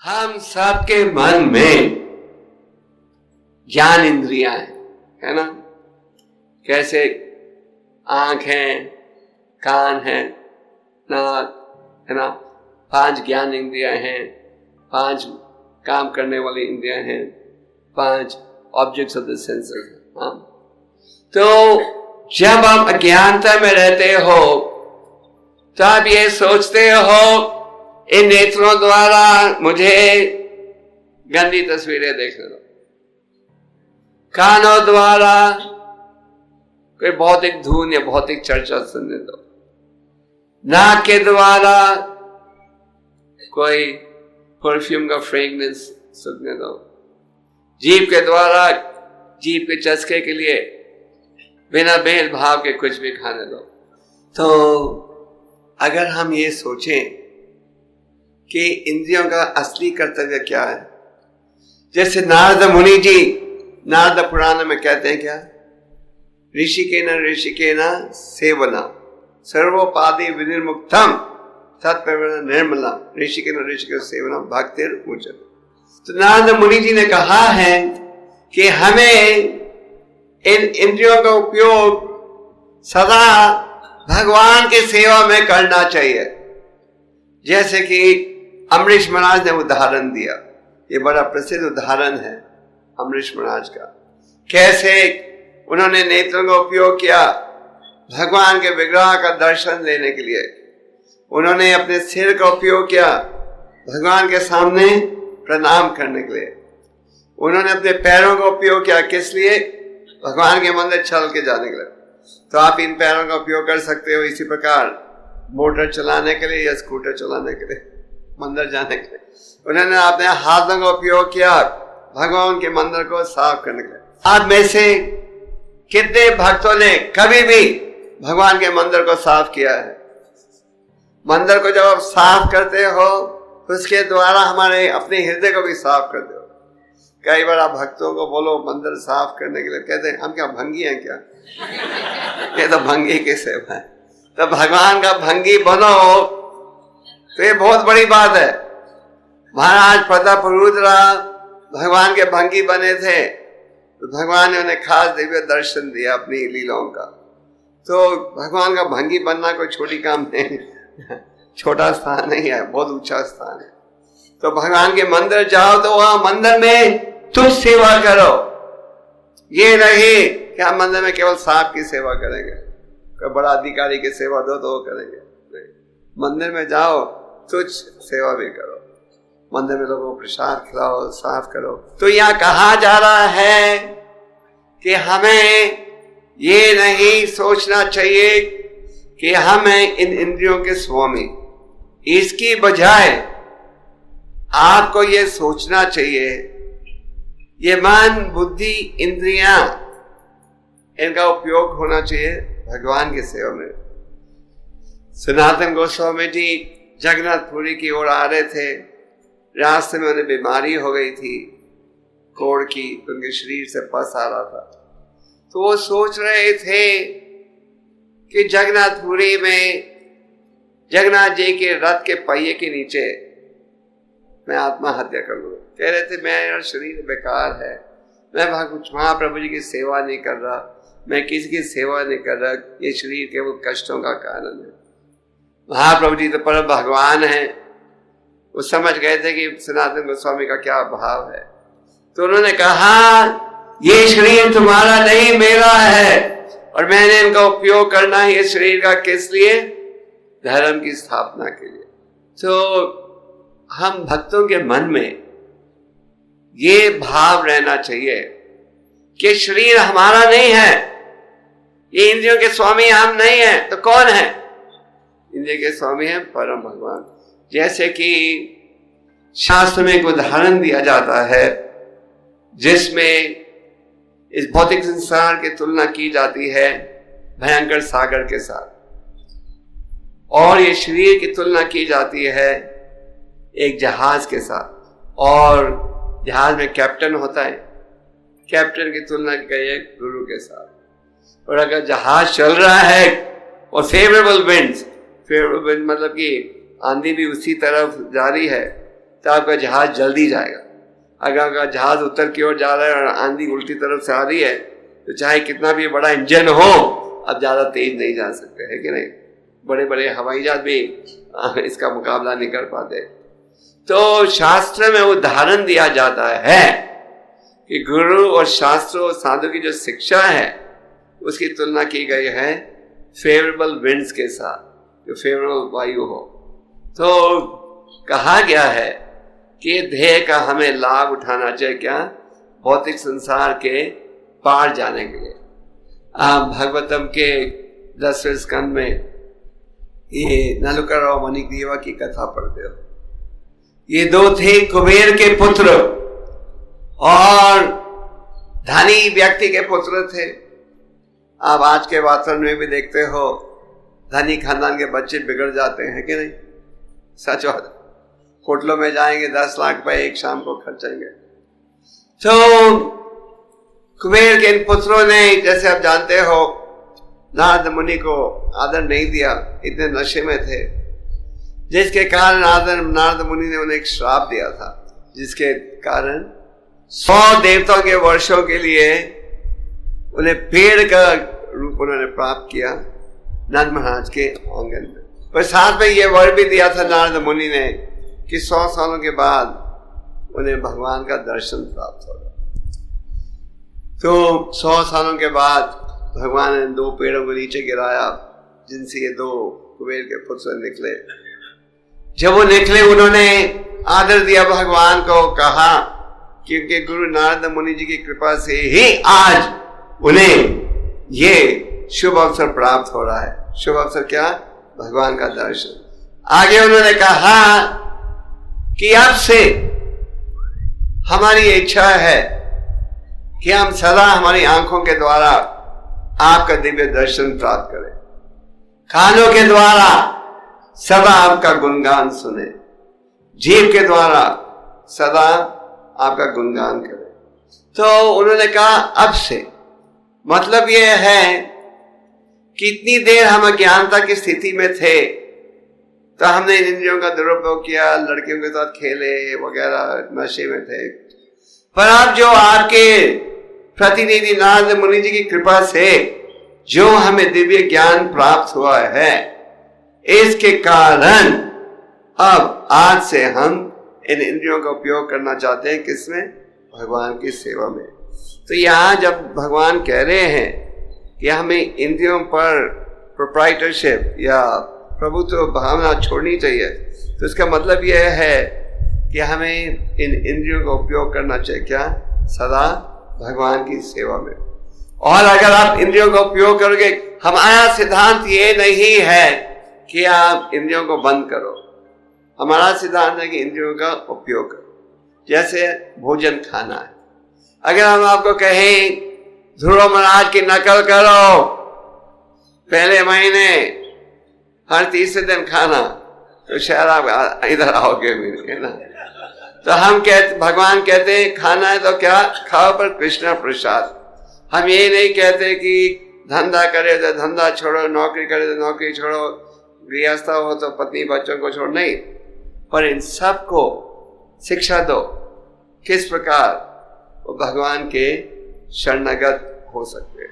हम सबके मन में ज्ञान इंद्रियां हैं, है ना। कैसे आंख है, कान है, नाक है ना, 5 ज्ञान इंद्रियां हैं, 5 काम करने वाली इंद्रियां हैं, 5 ऑब्जेक्ट्स ऑफ द सेंसेस। हाँ, तो जब आप अज्ञानता में रहते हो तो आप ये सोचते हो इन नेत्रों द्वारा मुझे गंदी तस्वीरें देखने दो, कानों द्वारा कोई भौतिक धुन या भौतिक चर्चा सुनने दो, नाक के द्वारा कोई परफ्यूम का फ्रेग्रेंस सुनने दो, जीभ के द्वारा जीभ के चस्के के लिए बिना भेदभाव के कुछ भी खाने दो। तो अगर हम ये सोचें कि इंद्रियों का असली कर्तव्य क्या है, जैसे नारद मुनि जी नारद पुराण में कहते हैं क्या, ऋषिकेन सेवना सर्वोपाधि विनिर्मुक्तम सत्प्रवृत्ति निर्मला ऋषिकेन सेवना भक्तिर उच्यते। तो नारद मुनि जी ने कहा है कि हमें इन इंद्रियों का उपयोग सदा भगवान की सेवा में करना चाहिए। जैसे कि अमरीश महाराज ने उदाहरण दिया, ये बड़ा प्रसिद्ध उदाहरण है अमरीश महाराज का, कैसे उन्होंने नेत्रों का उपयोग किया भगवान के विग्रह का दर्शन लेने के लिए, उन्होंने अपने सिर का उपयोग किया भगवान के सामने प्रणाम करने के लिए, उन्होंने अपने पैरों का उपयोग किया किस लिए, भगवान के मंदिर चल के जाने के लिए। तो आप इन पैरों का उपयोग कर सकते हो इसी प्रकार मोटर चलाने के लिए या स्कूटर चलाने के लिए, मंदिर जाने के लिए। उन्होंने अपने हाथों का उपयोग किया भगवान के मंदिर को साफ करने के लिए। आप में से कितने भक्तों ने कभी भी भगवान के मंदिर को साफ किया है? मंदिर को जब आप साफ करते हो उसके द्वारा हमारे अपने हृदय को भी साफ करते हो। कई बार आप भक्तों को बोलो मंदिर साफ करने के लिए, कहते हैं हम क्या भंगी हैं क्या? ये तो भंगी की सेवा है। तो भगवान का भंगी बनो तो ये बहुत बड़ी बात है। महाराज प्रताप रुद्र भगवान के भंगी बने थे तो भगवान ने उन्हें खास दिव्य दर्शन दिया अपनी लीलाओं का। तो भगवान का भंगी बनना कोई छोटी काम नहीं, छोटा स्थान नहीं है, बहुत ऊंचा स्थान है। तो भगवान के मंदिर जाओ तो वहां मंदिर में तुम सेवा करो, ये नहीं कि हम मंदिर में केवल सांप की सेवा करेंगे, कोई बड़ा अधिकारी की सेवा दो तो वो करेंगे। मंदिर में जाओ तुझ सेवा भी करो, मंदिर में लोगों को प्रसाद खिलाओ, साफ करो। तो यहाँ कहा जा रहा है कि हमें ये नहीं सोचना चाहिए कि हम हैं इन इंद्रियों के स्वामी, इसकी बजाय आपको ये सोचना चाहिए ये मन बुद्धि इंद्रियां इनका उपयोग होना चाहिए भगवान की सेवा में। सनातन गोस्वामी जी जगन्नाथपुरी की ओर आ रहे थे, रास्ते में उन्हें बीमारी हो गई थी कोढ़ की, उनके शरीर से पस आ रहा था। तो वो सोच रहे थे कि जगन्नाथपुरी में जगन्नाथ जी के रथ के पहिए के नीचे मैं आत्महत्या कर लूँ। कह रहे थे मेरा शरीर बेकार है, मैं महाप्रभु जी की सेवा नहीं कर रहा, मैं किसी की सेवा नहीं कर रहा, ये शरीर केवल कष्टों का कारण है। महाप्रभु जी तो परम भगवान है, वो समझ गए थे कि सनातन गोस्वामी का क्या भाव है। तो उन्होंने कहा ये शरीर तुम्हारा नहीं मेरा है, और मैंने इनका उपयोग करना है ये शरीर का किस लिए, धर्म की स्थापना के लिए। तो हम भक्तों के मन में ये भाव रहना चाहिए कि शरीर हमारा नहीं है, ये इंद्रियों के स्वामी हम नहीं हैं। तो कौन है? इंद्रियों के स्वामी हैं परम भगवान। जैसे कि शास्त्र में एक उदाहरण दिया जाता है जिसमें इस भौतिक संसार की तुलना की जाती है भयंकर सागर के साथ, और ये शरीर की तुलना की जाती है एक जहाज के साथ, और जहाज में कैप्टन होता है, कैप्टन की तुलना की गई है गुरु के साथ। और अगर जहाज चल रहा है और फेवरेबल विंड मतलब कि आंधी भी उसी तरफ जारी है, तो आपका जहाज जल्दी जाएगा। अगर जहाज उत्तर की ओर जा रहा है और आंधी उल्टी तरफ से आ रही है तो चाहे कितना भी बड़ा इंजन हो, अब ज्यादा तेज नहीं जा सकते, है कि नहीं। बड़े बड़े हवाई जहाज भी इसका मुकाबला नहीं कर पाते। तो शास्त्र में उदाहरण दिया जाता है कि गुरु और शास्त्र और साधु की जो शिक्षा है उसकी तुलना की गई है फेवरेबल विंड्स के साथ, जो फेवरेबल वायु हो। तो कहा गया है कि ध्येय का हमें लाभ उठाना चाहिए, क्या, भौतिक संसार के पार जाने के लिए। आप भागवतम के 10वें स्कंद में ये नलुकराव मणिग्रीवा की कथा पढ़ते हो। ये दो थे कुबेर के पुत्र और धनी व्यक्ति के पुत्र थे। आप आज के वातावरण में भी देखते हो, धनी खानदान के बच्चे बिगड़ जाते हैं कि नहीं, सच बात। होटलों में जाएंगे, 10 लाख रुपए एक शाम को खर्चेंगे। तो कुबेर के इन पुत्रों ने, जैसे आप जानते हो, नारद मुनि को आदर नहीं दिया, इतने नशे में थे, जिसके कारण नारद मुनि ने उन्हें एक श्राप दिया था, जिसके कारण 100 देवताओं के वर्षों के लिए उन्हें पेड़ का रूप उन्होंने प्राप्त किया नंद महाराज के आंगन में। पर साथ में ये वर भी दिया था नारद मुनि ने कि 100 सालों के बाद उन्हें भगवान का दर्शन प्राप्त होगा। तो 100 सालों के बाद भगवान ने 2 पेड़ों को नीचे गिराया, जिनसे ये 2 कुबेर के पुत्र निकले। जब वो निकले, उन्होंने आदर दिया भगवान को, कहा क्योंकि गुरु नारद मुनि जी की कृपा से ही आज उन्हें ये शुभ अवसर प्राप्त हो रहा है। शुभ अवसर क्या? भगवान का दर्शन। आगे उन्होंने कहा कि अब से हमारी इच्छा है कि हम सदा हमारी आंखों के द्वारा आपका दिव्य दर्शन प्राप्त करें, कानों के द्वारा सदा आपका गुणगान सुने, जीभ के द्वारा सदा आपका गुणगान करें। तो उन्होंने कहा अब से, मतलब यह है कि इतनी देर हम अज्ञानता की स्थिति में थे तो हमने इन इंद्रियों का दुरुपयोग किया, लड़कियों के साथ खेले वगैरह, नशे में थे। पर अब जो आपके प्रतिनिधि नारद मुनि जी की कृपा से जो हमें दिव्य ज्ञान प्राप्त हुआ है, इसके कारण अब आज से हम इन इंद्रियों का उपयोग करना चाहते हैं, किसमें? भगवान की सेवा में। तो यहाँ जब भगवान कह रहे हैं कि हमें इंद्रियों पर प्रोप्राइटरशिप या प्रभुत्व भावना छोड़नी चाहिए, तो इसका मतलब यह है कि हमें इन इंद्रियों का उपयोग करना चाहिए, क्या? सदा भगवान की सेवा में। और अगर आप इंद्रियों का उपयोग करोगे, हमारा सिद्धांत ये नहीं है कि आप इंद्रियों को बंद करो, हमारा सिद्धांत है कि इंद्रियों का उपयोग करो। जैसे भोजन खाना है, अगर हम आपको कहें ध्रुव महाराज की नकल करो, पहले महीने हर तीसरे दिन खाना, तो शायद आप इधर आओगे भी, है ना। तो हम कहते, भगवान कहते हैं खाना है तो क्या खाओ, पर कृष्ण प्रसाद। हम ये नहीं कहते कि धंधा करे तो धंधा छोड़ो, नौकरी करे तो नौकरी छोड़ो, गृहस्थ हो तो पत्नी बच्चों को छोड़ो, नहीं। पर इन सब को शिक्षा दो किस प्रकार वो भगवान के शरणागत हो सकते हैं।